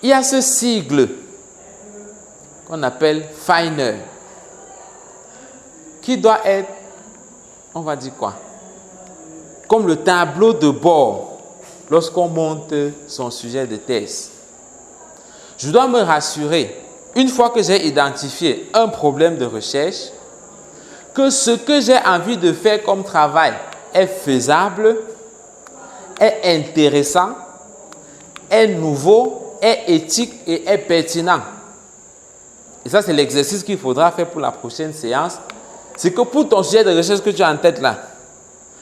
Il y a ce sigle qu'on appelle FINER, qui doit être, on va dire quoi, comme le tableau de bord lorsqu'on monte son sujet de thèse. Je dois me rassurer, une fois que j'ai identifié un problème de recherche, que ce que j'ai envie de faire comme travail est faisable, est intéressant, est nouveau, est éthique et est pertinent. Et ça, c'est l'exercice qu'il faudra faire pour la prochaine séance. C'est que pour ton sujet de recherche que tu as en tête là,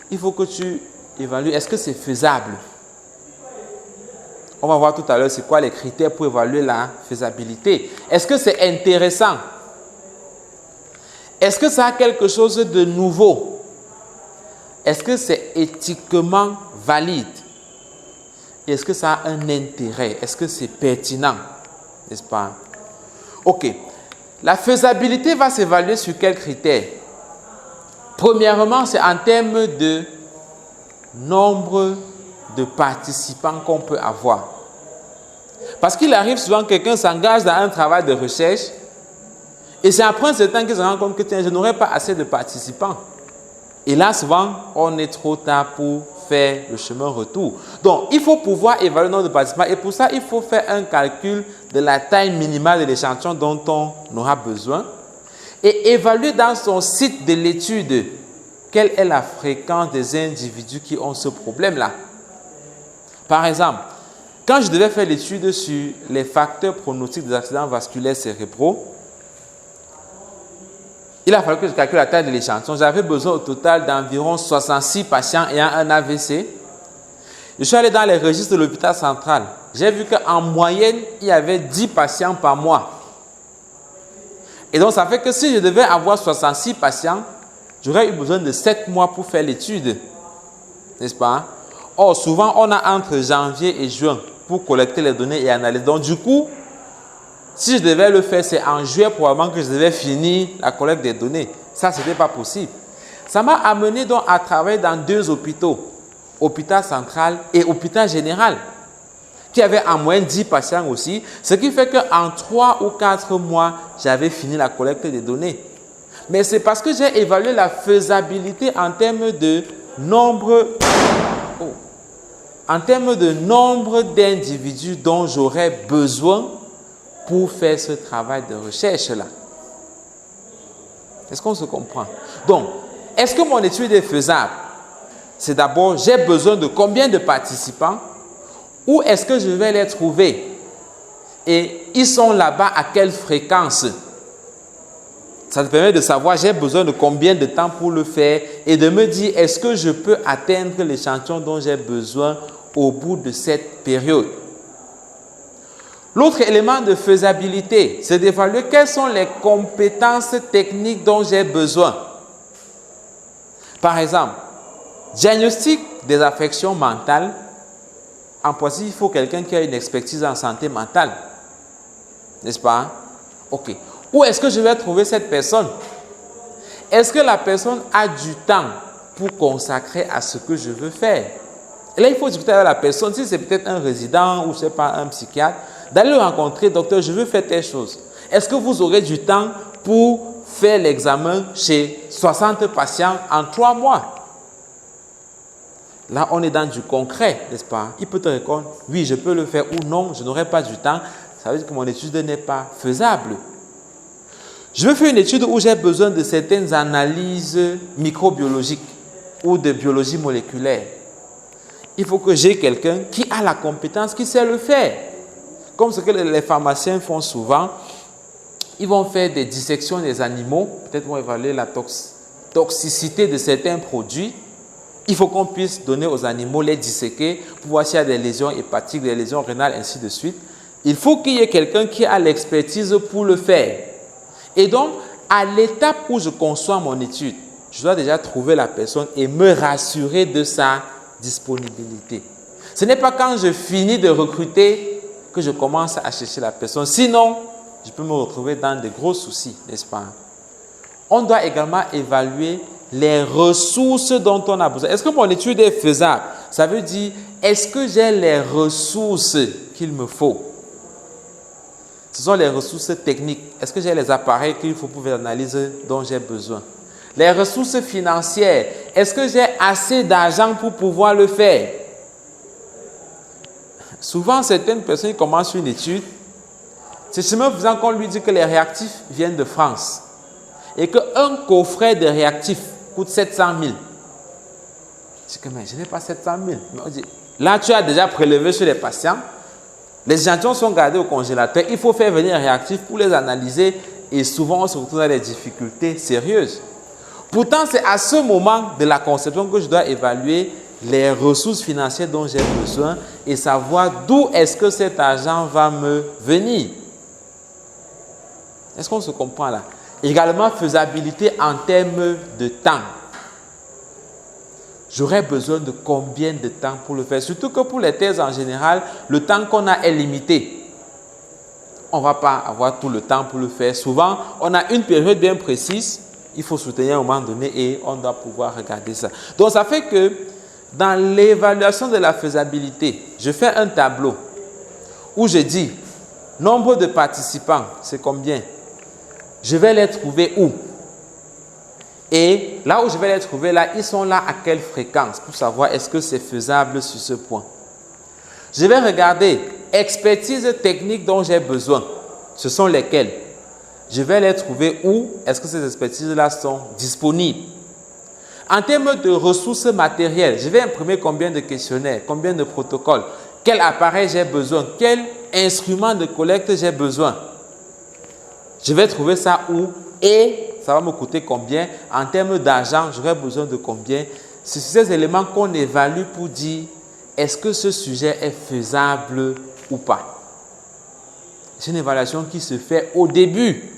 il faut que tu évalues, est-ce que c'est faisable? On va voir tout à l'heure c'est quoi les critères pour évaluer la faisabilité. Est-ce que c'est intéressant? Est-ce que ça a quelque chose de nouveau? Est-ce que c'est éthiquement valide? Est-ce que ça a un intérêt? Est-ce que c'est pertinent? N'est-ce pas? Ok. La faisabilité va s'évaluer sur quels critères? Premièrement, c'est en termes de nombre de participants qu'on peut avoir. Parce qu'il arrive souvent que quelqu'un s'engage dans un travail de recherche et c'est après un certain temps qu'il se rend compte que tiens, je n'aurai pas assez de participants. Et là, souvent, on est trop tard pour faire le chemin retour. Donc, il faut pouvoir évaluer le nombre de participants et pour ça, il faut faire un calcul de la taille minimale de l'échantillon dont on aura besoin et évaluer dans son site de l'étude quelle est la fréquence des individus qui ont ce problème-là. Par exemple, quand je devais faire l'étude sur les facteurs pronostiques des accidents vasculaires cérébraux, il a fallu que je calcule la taille de l'échantillon. J'avais besoin au total d'environ 66 patients ayant un AVC. Je suis allé dans les registres de l'hôpital central. J'ai vu qu'en moyenne, il y avait 10 patients par mois. Et donc, ça fait que si je devais avoir 66 patients, j'aurais eu besoin de 7 mois pour faire l'étude. N'est-ce pas? Or, souvent, on a entre janvier et juin pour collecter les données et analyser. Donc, du coup, si je devais le faire, c'est en juillet probablement que je devais finir la collecte des données. Ça, ce n'était pas possible. Ça m'a amené donc à travailler dans 2 hôpitaux, hôpital central et hôpital général, qui avaient en moyenne 10 patients aussi, ce qui fait qu'en 3 ou 4 mois, j'avais fini la collecte des données. Mais c'est parce que j'ai évalué la faisabilité en termes de nombre, d'individus dont j'aurais besoin pour faire ce travail de recherche-là. Est-ce qu'on se comprend? Donc, est-ce que mon étude est faisable? C'est d'abord, j'ai besoin de combien de participants? Où est-ce que je vais les trouver? Et ils sont là-bas à quelle fréquence? Ça te permet de savoir, j'ai besoin de combien de temps pour le faire et de me dire, est-ce que je peux atteindre l'échantillon dont j'ai besoin au bout de cette période? L'autre élément de faisabilité, c'est d'évaluer quelles sont les compétences techniques dont j'ai besoin. Par exemple, diagnostic des affections mentales. En principe, il faut quelqu'un qui a une expertise en santé mentale. N'est-ce pas? Ok. Où est-ce que je vais trouver cette personne? Est-ce que la personne a du temps pour consacrer à ce que je veux faire? Et là, il faut discuter avec la personne. Si c'est peut-être un résident ou, je ne sais pas, un psychiatre, d'aller le rencontrer, docteur, je veux faire telle chose. Est-ce que vous aurez du temps pour faire l'examen chez 60 patients en 3 mois? Là, on est dans du concret, n'est-ce pas? Il peut te répondre, oui, je peux le faire ou non, je n'aurai pas du temps. Ça veut dire que mon étude n'est pas faisable. Je veux faire une étude où j'ai besoin de certaines analyses microbiologiques ou de biologie moléculaire. Il faut que j'ai quelqu'un qui a la compétence, qui sait le faire. Comme ce que les pharmaciens font souvent, ils vont faire des dissections des animaux, peut-être vont évaluer la toxicité de certains produits. Il faut qu'on puisse donner aux animaux, les disséquer pour voir s'il y a des lésions hépatiques, des lésions rénales, ainsi de suite. Il faut qu'il y ait quelqu'un qui a l'expertise pour le faire. Et donc, à l'étape où je conçois mon étude, je dois déjà trouver la personne et me rassurer de sa disponibilité. Ce n'est pas quand je finis de recruter que je commence à chercher la personne. Sinon, je peux me retrouver dans de gros soucis, n'est-ce pas? On doit également évaluer les ressources dont on a besoin. Est-ce que mon étude est faisable? Ça veut dire, est-ce que j'ai les ressources qu'il me faut? Ce sont les ressources techniques. Est-ce que j'ai les appareils qu'il faut pour faire l'analyse dont j'ai besoin? Les ressources financières. Est-ce que j'ai assez d'argent pour pouvoir le faire? Souvent, certaines personnes commencent une étude. C'est chemin faisant qu'on lui dit que les réactifs viennent de France et qu'un coffret de réactifs coûte 700 000. Je dis que mais je n'ai pas 700 000. On dit, là, tu as déjà prélevé sur les patients. Les échantillons sont gardés au congélateur. Il faut faire venir les réactifs pour les analyser et souvent on se retrouve dans des difficultés sérieuses. Pourtant, c'est à ce moment de la conception que je dois évaluer les ressources financières dont j'ai besoin et savoir d'où est-ce que cet argent va me venir. Est-ce qu'on se comprend là? Également, faisabilité en termes de temps. J'aurais besoin de combien de temps pour le faire? Surtout que pour les thèses en général, le temps qu'on a est limité. On ne va pas avoir tout le temps pour le faire. Souvent, on a une période bien précise. Il faut soutenir à un moment donné et on doit pouvoir regarder ça. Donc, ça fait que dans l'évaluation de la faisabilité, je fais un tableau où je dis nombre de participants, c'est combien? Je vais les trouver où? Et là où je vais les trouver, là, ils sont là à quelle fréquence pour savoir est-ce que c'est faisable sur ce point. Je vais regarder expertise technique dont j'ai besoin. Ce sont lesquelles? Je vais les trouver où? Est-ce que ces expertises-là sont disponibles? En termes de ressources matérielles, je vais imprimer combien de questionnaires, combien de protocoles, quel appareil j'ai besoin, quel instrument de collecte j'ai besoin. Je vais trouver ça où et ça va me coûter combien. En termes d'argent, j'aurai besoin de combien. C'est ces éléments qu'on évalue pour dire est-ce que ce sujet est faisable ou pas. C'est une évaluation qui se fait au début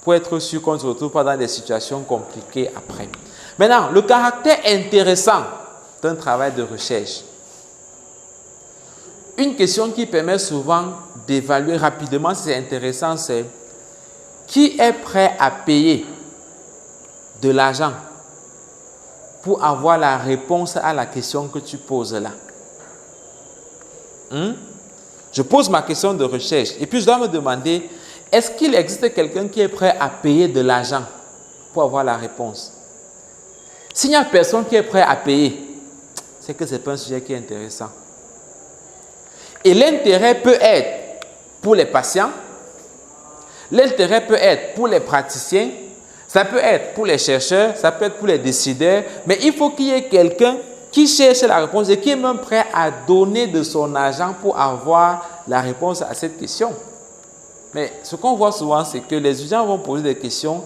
pour être sûr qu'on ne se retrouve pas dans des situations compliquées après. Maintenant, le caractère intéressant d'un travail de recherche. Une question qui permet souvent d'évaluer rapidement si c'est intéressant, c'est qui est prêt à payer de l'argent pour avoir la réponse à la question que tu poses là? Je pose ma question de recherche et puis je dois me demander, est-ce qu'il existe quelqu'un qui est prêt à payer de l'argent pour avoir la réponse? S'il n'y a personne qui est prêt à payer, c'est que ce n'est pas un sujet qui est intéressant. Et l'intérêt peut être pour les patients, l'intérêt peut être pour les praticiens, ça peut être pour les chercheurs, ça peut être pour les décideurs, mais il faut qu'il y ait quelqu'un qui cherche la réponse et qui est même prêt à donner de son argent pour avoir la réponse à cette question. Mais ce qu'on voit souvent, c'est que les étudiants vont poser des questions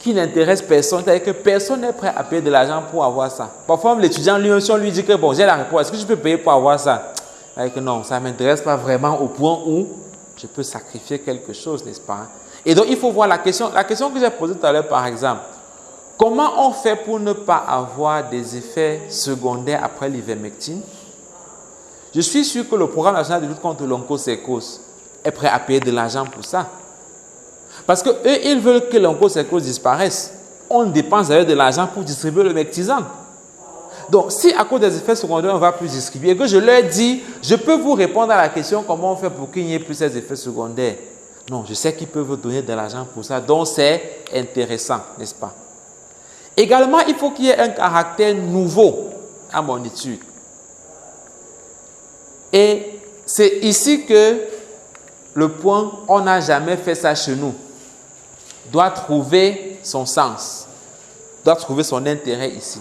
qui n'intéressent personne, c'est-à-dire que personne n'est prêt à payer de l'argent pour avoir ça. Parfois, l'étudiant lui-même, si on lui dit que bon, j'ai la réponse, est-ce que je peux payer pour avoir ça? C'est-à-dire que non, ça ne m'intéresse pas vraiment au point où je peux sacrifier quelque chose, n'est-ce pas? Et donc, il faut voir la question que j'ai posée tout à l'heure, par exemple. Comment on fait pour ne pas avoir des effets secondaires après l'ivermectine? Je suis sûr que le programme national de lutte contre l'onchocercose est prêt à payer de l'argent pour ça. Parce qu'eux, ils veulent que l'onchocercose disparaisse. On dépense d'ailleurs de l'argent pour distribuer le mectisant. Donc, si à cause des effets secondaires, on ne va plus distribuer, et que je leur dis, je peux vous répondre à la question comment on fait pour qu'il n'y ait plus ces effets secondaires. Non, je sais qu'ils peuvent vous donner de l'argent pour ça, donc c'est intéressant, n'est-ce pas? Également, il faut qu'il y ait un caractère nouveau à mon étude. Et c'est ici que le point, on n'a jamais fait ça chez nous, doit trouver son sens, doit trouver son intérêt ici.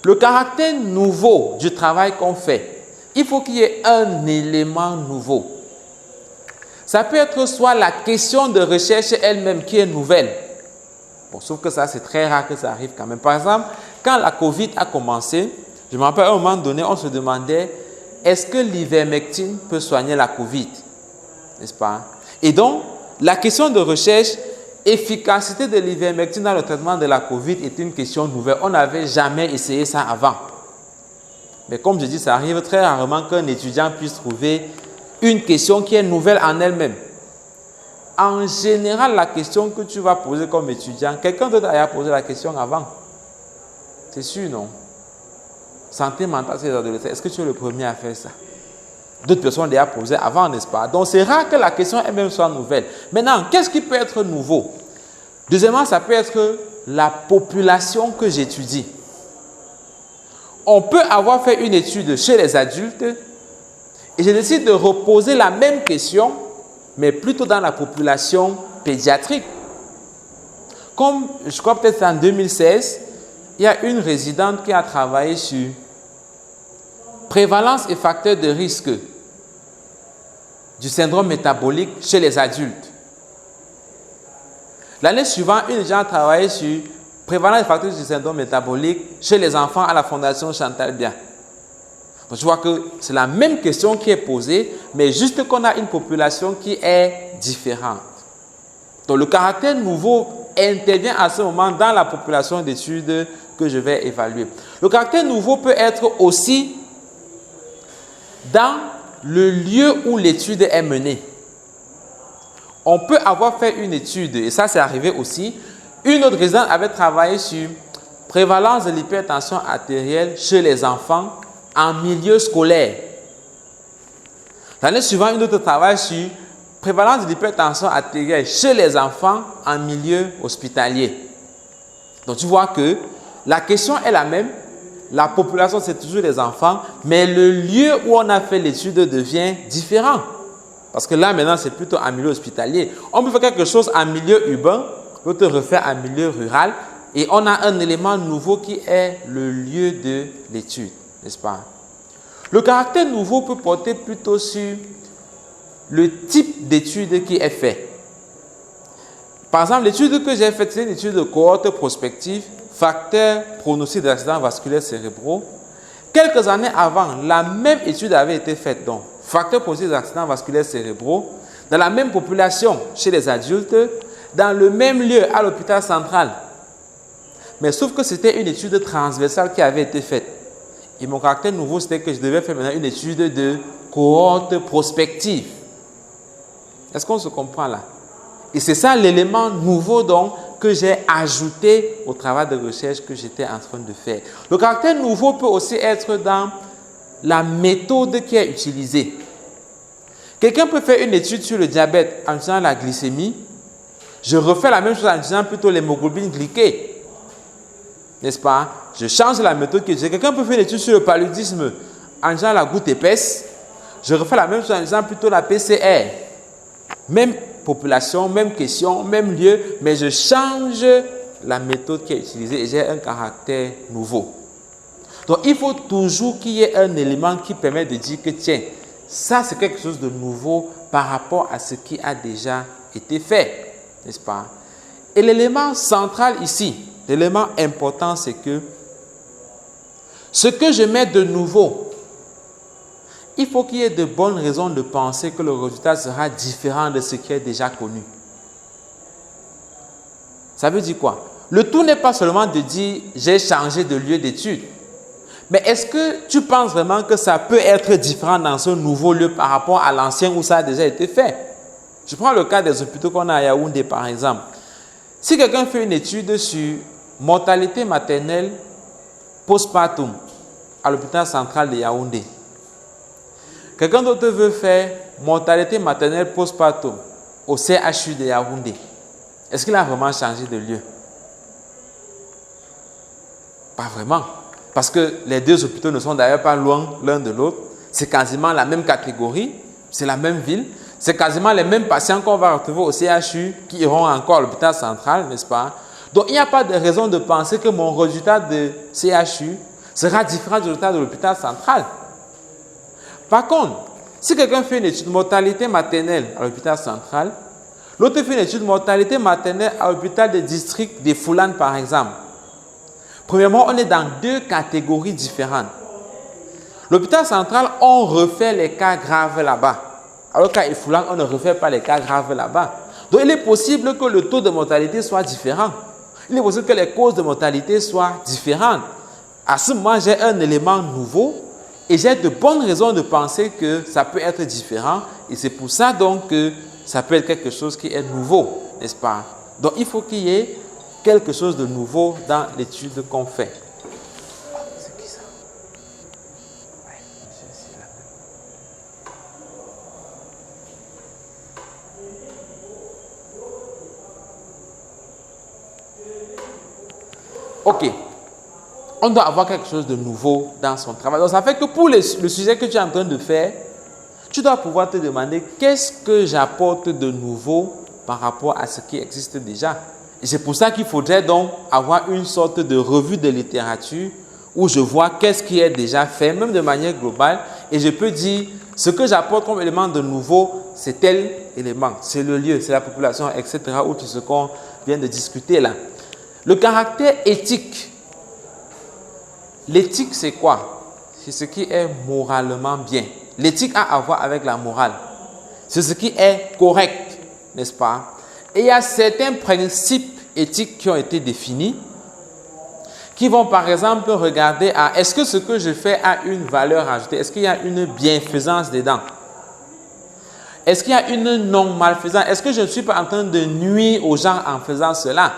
Le caractère nouveau du travail qu'on fait, il faut qu'il y ait un élément nouveau. Ça peut être soit la question de recherche elle-même qui est nouvelle. Bon, sauf que ça, c'est très rare que ça arrive quand même. Par exemple, quand la COVID a commencé, je me rappelle à un moment donné, on se demandait, est-ce que l'ivermectine peut soigner la COVID? N'est-ce pas? Et donc, la question de recherche, efficacité de l'ivermectine dans le traitement de la COVID est une question nouvelle. On n'avait jamais essayé ça avant. Mais comme je dis, ça arrive très rarement qu'un étudiant puisse trouver une question qui est nouvelle en elle-même. En général, la question que tu vas poser comme étudiant, quelqu'un d'autre a posé la question avant. C'est sûr, non? Santé mentale, c'est les adolescents. Est-ce que tu es le premier à faire ça? D'autres personnes l'ont déjà posé avant, n'est-ce pas? Donc, c'est rare que la question elle-même soit nouvelle. Maintenant, qu'est-ce qui peut être nouveau? Deuxièmement, ça peut être la population que j'étudie. On peut avoir fait une étude chez les adultes et je décide de reposer la même question, mais plutôt dans la population pédiatrique. Comme, je crois peut-être en 2016, il y a une résidente qui a travaillé sur prévalence et facteurs de risque du syndrome métabolique chez les adultes. L'année suivante, une gens a travaillé sur prévalence et facteurs du syndrome métabolique chez les enfants à la Fondation Chantal Bien. Donc, je vois que c'est la même question qui est posée, mais juste qu'on a une population qui est différente. Donc, le caractère nouveau intervient à ce moment dans la population d'études que je vais évaluer. Le caractère nouveau peut être aussi dans le lieu où l'étude est menée. On peut avoir fait une étude, et ça c'est arrivé aussi, une autre résidente avait travaillé sur prévalence de l'hypertension artérielle chez les enfants en milieu scolaire. L'année suivante, une autre travaille sur prévalence de l'hypertension artérielle chez les enfants en milieu hospitalier. Donc tu vois que la question est la même, la population c'est toujours les enfants, mais le lieu où on a fait l'étude devient différent. Parce que là maintenant c'est plutôt en milieu hospitalier. On peut faire quelque chose en milieu urbain, l'autre refaire en milieu rural, et on a un élément nouveau qui est le lieu de l'étude, n'est-ce pas? Le caractère nouveau peut porter plutôt sur le type d'étude qui est fait. Par exemple, l'étude que j'ai faite, c'est une étude de cohorte prospective, facteurs pronostic d'accidents vasculaires cérébraux. Quelques années avant, la même étude avait été faite, donc facteurs pronostic d'accidents vasculaires cérébraux, dans la même population chez les adultes, dans le même lieu à l'hôpital central. Mais sauf que c'était une étude transversale qui avait été faite. Et mon caractère nouveau, c'était que je devais faire maintenant une étude de cohorte prospective. Est-ce qu'on se comprend là? Et c'est ça l'élément nouveau donc que j'ai ajouté au travail de recherche que j'étais en train de faire. Le caractère nouveau peut aussi être dans la méthode qui est utilisée. Quelqu'un peut faire une étude sur le diabète en utilisant la glycémie. Je refais la même chose en utilisant plutôt l'hémoglobine glyquée. N'est-ce pas? Je change la méthode que j'ai. Quelqu'un peut faire une étude sur le paludisme en utilisant la goutte épaisse. Je refais la même chose en utilisant plutôt la PCR. Même population, même question, même lieu, mais je change la méthode qui est utilisée et j'ai un caractère nouveau. Donc, il faut toujours qu'il y ait un élément qui permet de dire que, tiens, ça c'est quelque chose de nouveau par rapport à ce qui a déjà été fait, n'est-ce pas? Et l'élément central ici, l'élément important, c'est que ce que je mets de nouveau, il faut qu'il y ait de bonnes raisons de penser que le résultat sera différent de ce qui est déjà connu. Ça veut dire quoi? Le tout n'est pas seulement de dire j'ai changé de lieu d'étude. Mais est-ce que tu penses vraiment que ça peut être différent dans ce nouveau lieu par rapport à l'ancien où ça a déjà été fait? Je prends le cas des hôpitaux qu'on a à Yaoundé par exemple. Si quelqu'un fait une étude sur mortalité maternelle postpartum à l'hôpital central de Yaoundé, quelqu'un d'autre veut faire mortalité maternelle postpartum au CHU de Yaoundé, est-ce qu'il a vraiment changé de lieu? Pas vraiment. Parce que les deux hôpitaux ne sont d'ailleurs pas loin l'un de l'autre. C'est quasiment la même catégorie, c'est la même ville. C'est quasiment les mêmes patients qu'on va retrouver au CHU qui iront encore à l'hôpital central, n'est-ce pas? Donc, il n'y a pas de raison de penser que mon résultat de CHU sera différent du résultat de l'hôpital central. Par contre, si quelqu'un fait une étude de mortalité maternelle à l'hôpital central, l'autre fait une étude de mortalité maternelle à l'hôpital de district de Foulane, par exemple. Premièrement, on est dans deux catégories différentes. L'hôpital central, on refait les cas graves là-bas. Alors qu'à Foulane, on ne refait pas les cas graves là-bas. Donc, il est possible que le taux de mortalité soit différent. Il est possible que les causes de mortalité soient différentes. À ce moment, j'ai un élément nouveau et j'ai de bonnes raisons de penser que ça peut être différent. Et c'est pour ça donc que ça peut être quelque chose qui est nouveau, n'est-ce pas? Donc, il faut qu'il y ait quelque chose de nouveau dans l'étude qu'on fait. C'est qui ça? Ouais, monsieur, c'est là. Ok. On doit avoir quelque chose de nouveau dans son travail. Donc, ça fait que pour le sujet que tu es en train de faire, tu dois pouvoir te demander qu'est-ce que j'apporte de nouveau par rapport à ce qui existe déjà. Et c'est pour ça qu'il faudrait donc avoir une sorte de revue de littérature où je vois qu'est-ce qui est déjà fait, même de manière globale, et je peux dire ce que j'apporte comme élément de nouveau, c'est tel élément, c'est le lieu, c'est la population, etc., ou tout ce qu'on vient de discuter là. Le caractère éthique. L'éthique, c'est quoi? C'est ce qui est moralement bien. L'éthique a à voir avec la morale. C'est ce qui est correct, n'est-ce pas? Et il y a certains principes éthiques qui ont été définis, qui vont par exemple regarder à est-ce que ce que je fais a une valeur ajoutée? Est-ce qu'il y a une bienfaisance dedans? Est-ce qu'il y a une non-malfaisance? Est-ce que je ne suis pas en train de nuire aux gens en faisant cela?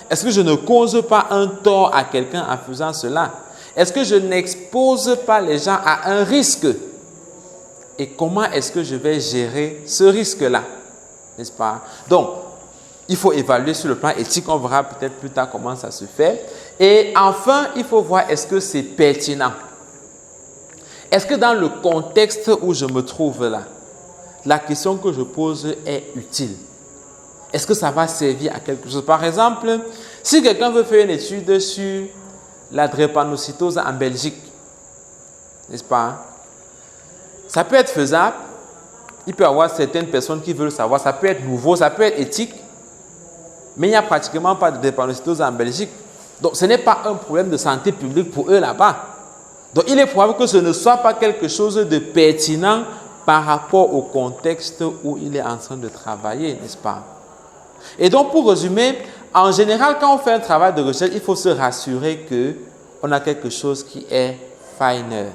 Est-ce que je ne cause pas un tort à quelqu'un en faisant cela? Est-ce que je n'expose pas les gens à un risque? Et comment est-ce que je vais gérer ce risque-là? N'est-ce pas? Donc, il faut évaluer sur le plan éthique. On verra peut-être plus tard comment ça se fait. Et enfin, il faut voir est-ce que c'est pertinent. Est-ce que dans le contexte où je me trouve là, la question que je pose est utile? Est-ce que ça va servir à quelque chose? Par exemple, si quelqu'un veut faire une étude sur la drépanocytose en Belgique, n'est-ce pas? Ça peut être faisable. Il peut y avoir certaines personnes qui veulent savoir. Ça peut être nouveau, ça peut être éthique. Mais il n'y a pratiquement pas de drépanocytose en Belgique. Donc, ce n'est pas un problème de santé publique pour eux là-bas. Donc, il est probable que ce ne soit pas quelque chose de pertinent par rapport au contexte où il est en train de travailler, n'est-ce pas? Et donc, pour résumer, en général, quand on fait un travail de recherche, il faut se rassurer qu'on a quelque chose qui est finer,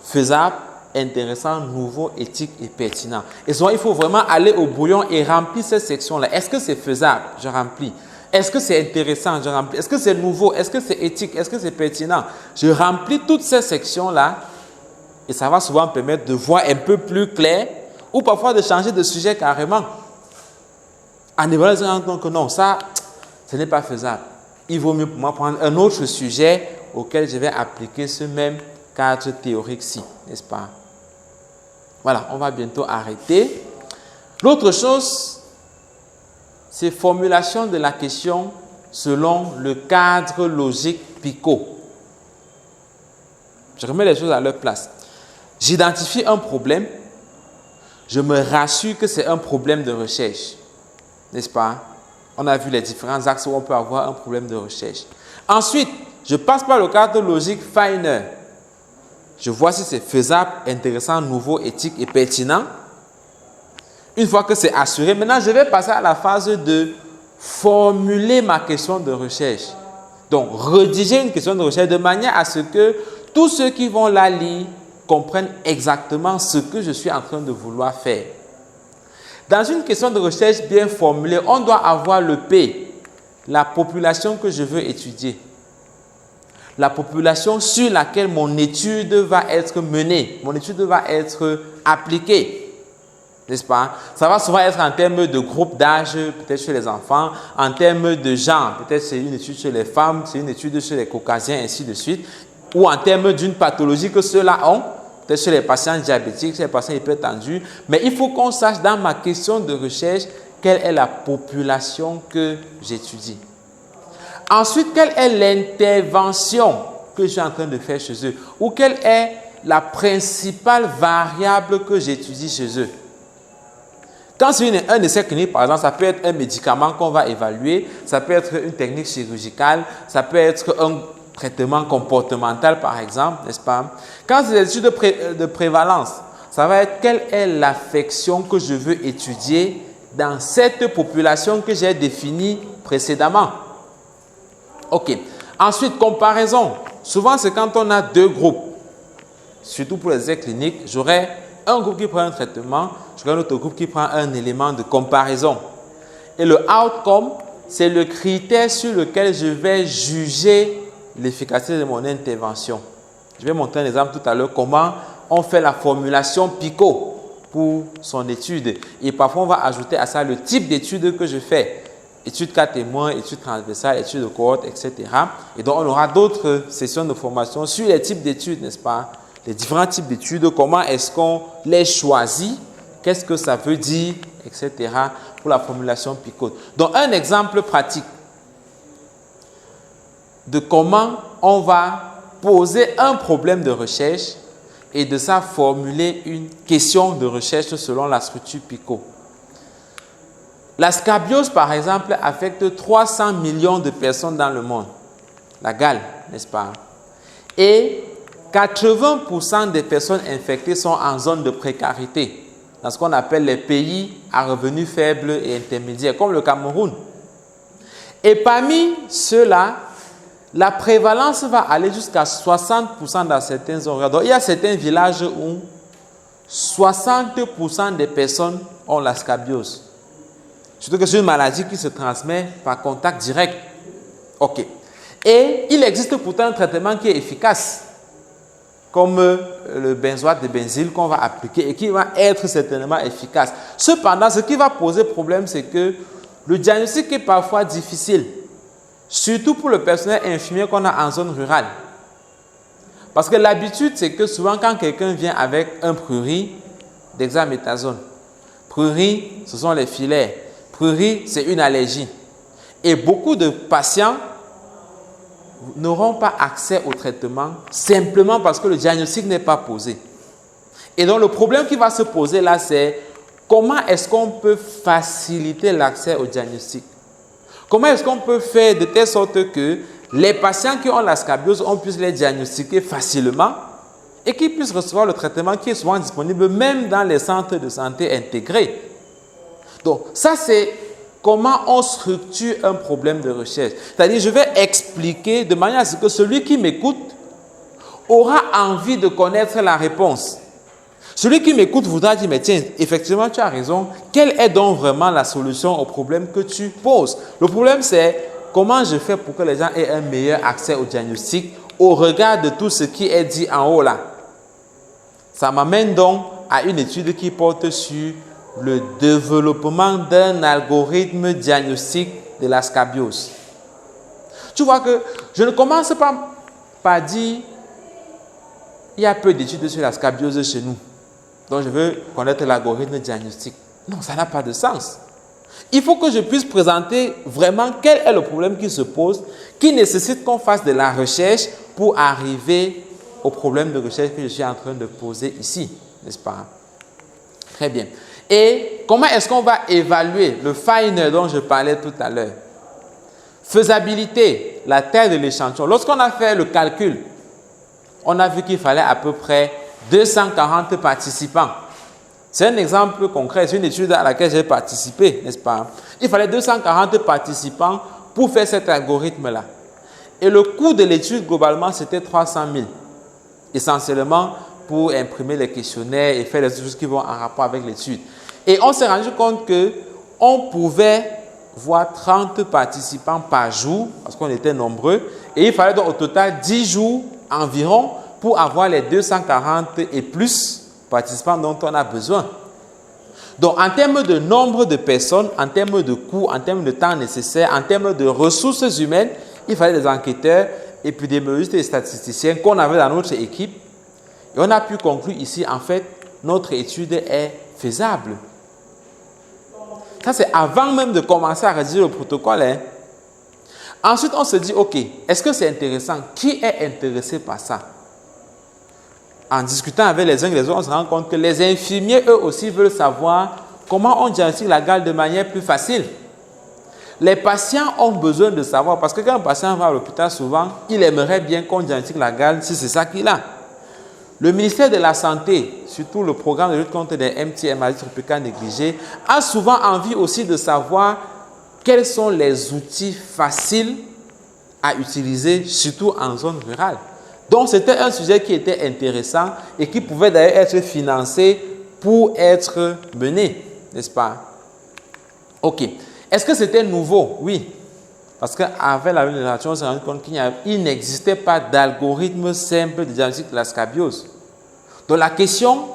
faisable, intéressant, nouveau, éthique et pertinent. Et souvent, il faut vraiment aller au bouillon et remplir ces sections-là. Est-ce que c'est faisable? Je remplis. Est-ce que c'est intéressant? Je remplis. Est-ce que c'est nouveau? Est-ce que c'est éthique? Est-ce que c'est pertinent? Je remplis toutes ces sections-là et ça va souvent me permettre de voir un peu plus clair ou parfois de changer de sujet carrément. En évaluant que non, ça, ce n'est pas faisable. Il vaut mieux pour moi prendre un autre sujet auquel je vais appliquer ce même cadre théorique-ci, n'est-ce pas? Voilà, on va bientôt arrêter. L'autre chose, c'est formulation de la question selon le cadre logique Picot. Je remets les choses à leur place. J'identifie un problème, je me rassure que c'est un problème de recherche, n'est-ce pas? On a vu les différents axes où on peut avoir un problème de recherche. Ensuite, je passe par le cadre logique finer. Je vois si c'est faisable, intéressant, nouveau, éthique et pertinent. Une fois que c'est assuré, maintenant je vais passer à la phase de formuler ma question de recherche. Donc, rédiger une question de recherche de manière à ce que tous ceux qui vont la lire comprennent exactement ce que je suis en train de vouloir faire. Dans une question de recherche bien formulée, on doit avoir le P, la population que je veux étudier. La population sur laquelle mon étude va être menée, mon étude va être appliquée, n'est-ce pas? Ça va souvent être en termes de groupe d'âge, peut-être chez les enfants, en termes de genre, peut-être c'est une étude chez les femmes, c'est une étude chez les caucasiens, ainsi de suite, ou en termes d'une pathologie que ceux-là ont, peut-être chez les patients diabétiques, chez les patients hypertendus, mais il faut qu'on sache dans ma question de recherche quelle est la population que j'étudie. Ensuite, quelle est l'intervention que je suis en train de faire chez eux? Ou quelle est la principale variable que j'étudie chez eux? Quand c'est un essai clinique, par exemple, ça peut être un médicament qu'on va évaluer, ça peut être une technique chirurgicale, ça peut être un traitement comportemental, par exemple, n'est-ce pas? Quand c'est des études de prévalence, ça va être quelle est l'affection que je veux étudier dans cette population que j'ai définie précédemment. Ok. Ensuite, comparaison. Souvent, c'est quand on a deux groupes. Surtout pour les essais cliniques, j'aurai un groupe qui prend un traitement, j'aurai un autre groupe qui prend un élément de comparaison. Et le outcome, c'est le critère sur lequel je vais juger l'efficacité de mon intervention. Je vais montrer un exemple tout à l'heure comment on fait la formulation Picot pour son étude. Et parfois, on va ajouter à ça le type d'étude que je fais. études cas témoins, études transversales, études de cohorte, etc. Et donc, on aura d'autres sessions de formation sur les types d'études, n'est-ce pas? Les différents types d'études, comment est-ce qu'on les choisit, qu'est-ce que ça veut dire, etc. pour la formulation PICOT. Donc, un exemple pratique de comment on va poser un problème de recherche et de ça formuler une question de recherche selon la structure PICO. La scabiose, par exemple, affecte 300 millions de personnes dans le monde. La gale, n'est-ce pas? Et 80% des personnes infectées sont en zone de précarité, dans ce qu'on appelle les pays à revenus faibles et intermédiaires, comme le Cameroun. Et parmi ceux-là, la prévalence va aller jusqu'à 60% dans certaines zones. Donc, il y a certains villages où 60% des personnes ont la scabiose. Surtout que c'est une maladie qui se transmet par contact direct. OK. Et il existe pourtant un traitement qui est efficace, comme le benzoate de benzyle qu'on va appliquer et qui va être certainement efficace. Cependant, ce qui va poser problème, c'est que le diagnostic est parfois difficile, surtout pour le personnel infirmier qu'on a en zone rurale. Parce que l'habitude, c'est que souvent, quand quelqu'un vient avec un prurit, dexaméthasone, prurit, ce sont les filaires. Prurit, c'est une allergie. Et beaucoup de patients n'auront pas accès au traitement simplement parce que le diagnostic n'est pas posé. Et donc, le problème qui va se poser là, c'est comment est-ce qu'on peut faciliter l'accès au diagnostic? Comment est-ce qu'on peut faire de telle sorte que les patients qui ont la scabiose, on puisse les diagnostiquer facilement et qu'ils puissent recevoir le traitement qui est souvent disponible même dans les centres de santé intégrés? Donc, ça, c'est comment on structure un problème de recherche. C'est-à-dire, je vais expliquer de manière à ce que celui qui m'écoute aura envie de connaître la réponse. Celui qui m'écoute voudra dire, mais tiens, effectivement, tu as raison. Quelle est donc vraiment la solution au problème que tu poses? Le problème, c'est comment je fais pour que les gens aient un meilleur accès au diagnostic au regard de tout ce qui est dit en haut là. Ça m'amène donc à une étude qui porte sur le développement d'un algorithme diagnostique de la scabiose. Tu vois que je ne commence pas par dire il y a peu d'études sur la scabiose chez nous, donc je veux connaître l'algorithme diagnostique. Non, ça n'a pas de sens. Il faut que je puisse présenter vraiment quel est le problème qui se pose, qui nécessite qu'on fasse de la recherche pour arriver au problème de recherche que je suis en train de poser ici, n'est-ce pas? Très bien. Et comment est-ce qu'on va évaluer le finer dont je parlais tout à l'heure? Faisabilité, la taille de l'échantillon. Lorsqu'on a fait le calcul, on a vu qu'il fallait à peu près 240 participants. C'est un exemple concret, c'est une étude à laquelle j'ai participé, n'est-ce pas? Il fallait 240 participants pour faire cet algorithme-là. Et le coût de l'étude, globalement, c'était 300 000. Essentiellement pour imprimer les questionnaires et faire les choses qui vont en rapport avec l'étude. Et on s'est rendu compte qu'on pouvait voir 30 participants par jour, parce qu'on était nombreux, et il fallait donc au total 10 jours environ pour avoir les 240 et plus participants dont on a besoin. Donc, en termes de nombre de personnes, en termes de coûts, en termes de temps nécessaire, en termes de ressources humaines, il fallait des enquêteurs, épidémiologistes et statisticiens qu'on avait dans notre équipe. Et on a pu conclure ici, en fait, notre étude est faisable. Ça, c'est avant même de commencer à rédiger le protocole. Hein. Ensuite, on se dit, OK, est-ce que c'est intéressant? Qui est intéressé par ça? En discutant avec les uns et les autres, on se rend compte que les infirmiers, eux aussi, veulent savoir comment on diagnostique la gale de manière plus facile. Les patients ont besoin de savoir, parce que quand un patient va à l'hôpital, souvent, il aimerait bien qu'on diagnostique la gale si c'est ça qu'il a. Le ministère de la Santé, surtout le programme de lutte contre les MTM, maladies tropicales négligées, a souvent envie aussi de savoir quels sont les outils faciles à utiliser, surtout en zone rurale. Donc, c'était un sujet qui était intéressant et qui pouvait d'ailleurs être financé pour être mené, n'est-ce pas? OK. Est-ce que c'était nouveau? Oui. Parce qu'avec la génération, on s'est rendu compte qu'il n'existait pas d'algorithme simple de diagnostic de la scabiose. Donc la question,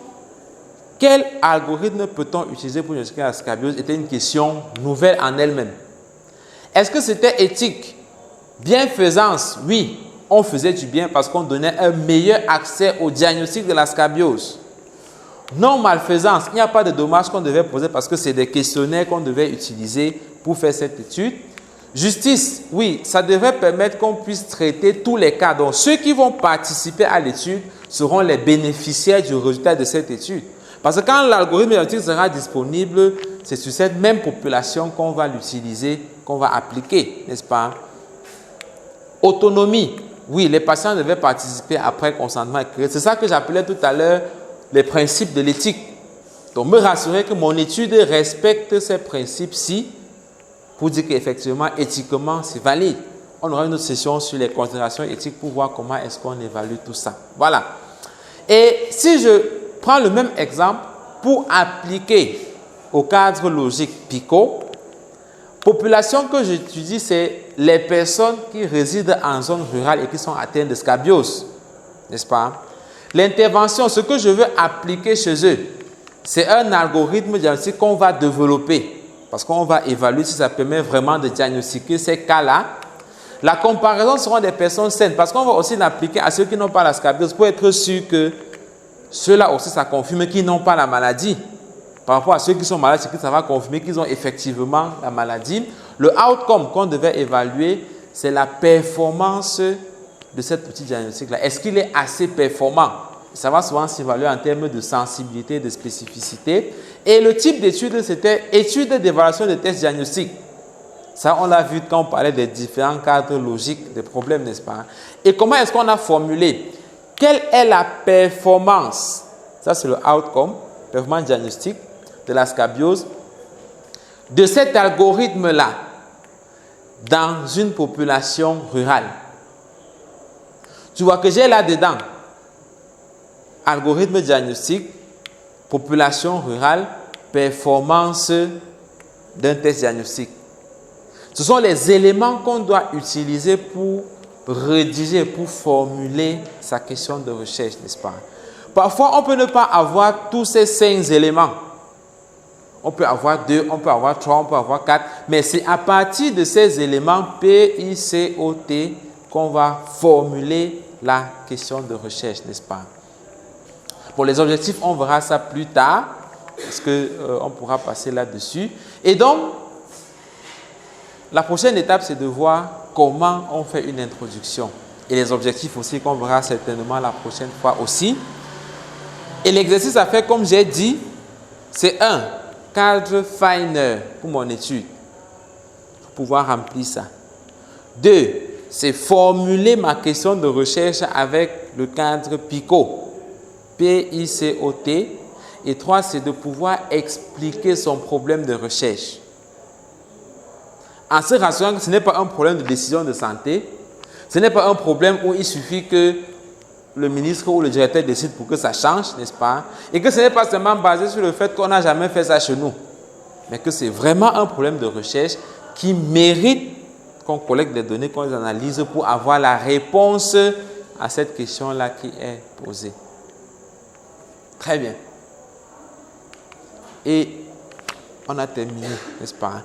quel algorithme peut-on utiliser pour diagnostiquer la scabiose, était une question nouvelle en elle-même. Est-ce que c'était éthique? Bienfaisance, oui. On faisait du bien parce qu'on donnait un meilleur accès au diagnostic de la scabiose. Non malfaisance, il n'y a pas de dommages qu'on devait poser parce que c'est des questionnaires qu'on devait utiliser pour faire cette étude. Justice, oui, ça devrait permettre qu'on puisse traiter tous les cas. Donc, ceux qui vont participer à l'étude seront les bénéficiaires du résultat de cette étude. Parce que quand l'algorithme diagnostique sera disponible, c'est sur cette même population qu'on va l'utiliser, qu'on va appliquer, n'est-ce pas? Autonomie, oui, les patients devaient participer après consentement éclairé. C'est ça que j'appelais tout à l'heure les principes de l'éthique. Donc, me rassurer que mon étude respecte ces principes-ci pour dire qu'effectivement, éthiquement, c'est valide. On aura une autre session sur les considérations éthiques pour voir comment est-ce qu'on évalue tout ça. Voilà. Et si je prends le même exemple pour appliquer au cadre logique PICO, population que j'étudie, c'est les personnes qui résident en zone rurale et qui sont atteintes de scabiose, n'est-ce pas? L'intervention, ce que je veux appliquer chez eux, c'est un algorithme diagnostique qu'on va développer parce qu'on va évaluer si ça permet vraiment de diagnostiquer ces cas-là. La comparaison seront des personnes saines parce qu'on va aussi l'appliquer à ceux qui n'ont pas la scabiose pour être sûr que ceux-là aussi, ça confirme qu'ils n'ont pas la maladie. Par rapport à ceux qui sont malades, c'est que ça va confirmer qu'ils ont effectivement la maladie. Le outcome qu'on devait évaluer, c'est la performance de cet outil diagnostique-là. Est-ce qu'il est assez performant? Ça va souvent s'évaluer en termes de sensibilité, de spécificité. Et le type d'étude, c'était étude d'évaluation des tests diagnostiques. Ça, on l'a vu quand on parlait des différents cadres logiques des problèmes, n'est-ce pas? Et comment est-ce qu'on a formulé? Quelle est la performance? Ça, c'est le outcome, performance diagnostique de la scabiose, de cet algorithme-là dans une population rurale. Tu vois que j'ai là-dedans algorithme diagnostique, population rurale, performance d'un test diagnostique. Ce sont les éléments qu'on doit utiliser pour rédiger, pour formuler sa question de recherche, n'est-ce pas? Parfois, on peut ne pas avoir tous ces 5 éléments. On peut avoir 2, on peut avoir 3, on peut avoir 4, mais c'est à partir de ces éléments PICOT qu'on va formuler la question de recherche, n'est-ce pas? Pour les objectifs, on verra ça plus tard, parce qu'on pourra passer là-dessus. Et donc, la prochaine étape, c'est de voir comment on fait une introduction. Et les objectifs aussi qu'on verra certainement la prochaine fois aussi. Et l'exercice à faire, comme j'ai dit, c'est un cadre Finer pour mon étude, pour pouvoir remplir ça. 2, c'est formuler ma question de recherche avec le cadre PICO, P-I-C-O-T. Et 3, c'est de pouvoir expliquer son problème de recherche. En se rassurant que ce n'est pas un problème de décision de santé, ce n'est pas un problème où il suffit que le ministre ou le directeur décide pour que ça change, n'est-ce pas? Et que ce n'est pas seulement basé sur le fait qu'on n'a jamais fait ça chez nous, mais que c'est vraiment un problème de recherche qui mérite qu'on collecte des données, qu'on les analyse pour avoir la réponse à cette question-là qui est posée. Très bien. Et on a terminé, n'est-ce pas?